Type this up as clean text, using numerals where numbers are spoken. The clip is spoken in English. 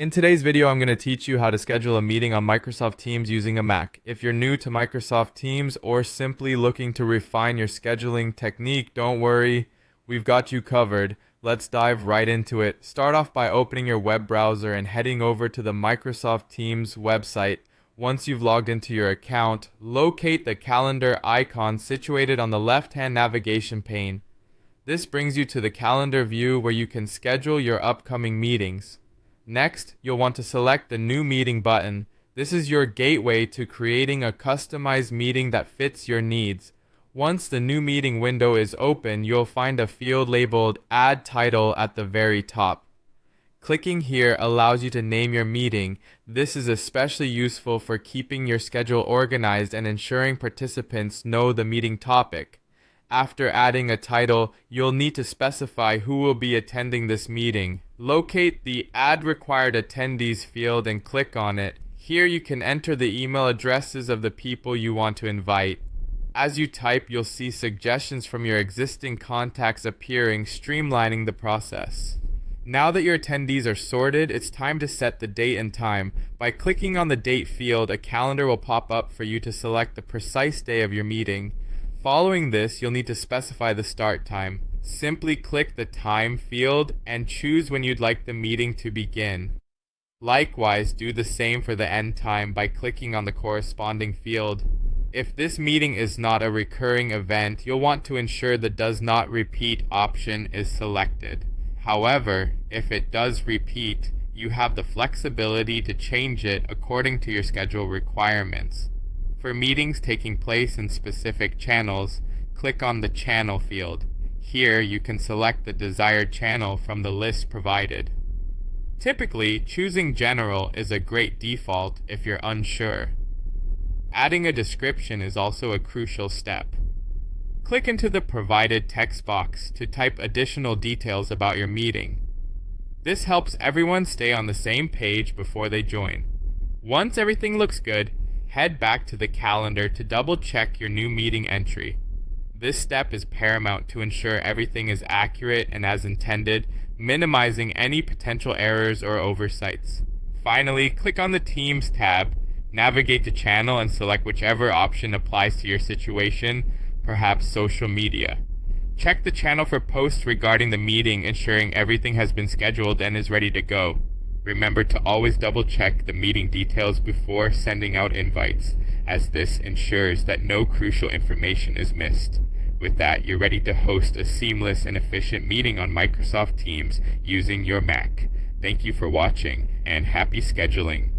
In today's video, I'm going to teach you how to schedule a meeting on Microsoft Teams using a Mac. If you're new to Microsoft Teams or simply looking to refine your scheduling technique, don't worry, we've got you covered. Let's dive right into it. Start off by opening your web browser and heading over to the Microsoft Teams website. Once you've logged into your account, locate the calendar icon situated on the left-hand navigation pane. This brings you to the calendar view where you can schedule your upcoming meetings. Next, you'll want to select the New Meeting button. This is your gateway to creating a customized meeting that fits your needs. Once the New Meeting window is open, you'll find a field labeled Add Title at the very top. Clicking here allows you to name your meeting. This is especially useful for keeping your schedule organized and ensuring participants know the meeting topic. After adding a title, you'll need to specify who will be attending this meeting. Locate the Add Required Attendees field and click on it. Here you can enter the email addresses of the people you want to invite. As you type, you'll see suggestions from your existing contacts appearing, streamlining the process. Now that your attendees are sorted, it's time to set the date and time. By clicking on the date field, a calendar will pop up for you to select the precise day of your meeting. Following this, you'll need to specify the start time. Simply click the time field and choose when you'd like the meeting to begin. Likewise, do the same for the end time by clicking on the corresponding field. If this meeting is not a recurring event, you'll want to ensure the Does Not Repeat option is selected. However, if it does repeat, you have the flexibility to change it according to your schedule requirements. For meetings taking place in specific channels, click on the Channel field. Here you can select the desired channel from the list provided. Typically, choosing General is a great default if you're unsure. Adding a description is also a crucial step. Click into the provided text box to type additional details about your meeting. This helps everyone stay on the same page before they join. Once everything looks good, head back to the calendar to double-check your new meeting entry. This step is paramount to ensure everything is accurate and as intended, minimizing any potential errors or oversights. Finally, click on the Teams tab, navigate the channel and select whichever option applies to your situation, perhaps social media. Check the channel for posts regarding the meeting, ensuring everything has been scheduled and is ready to go. Remember to always double-check the meeting details before sending out invites, as this ensures that no crucial information is missed. With that, you're ready to host a seamless and efficient meeting on Microsoft Teams using your Mac. Thank you for watching, and happy scheduling.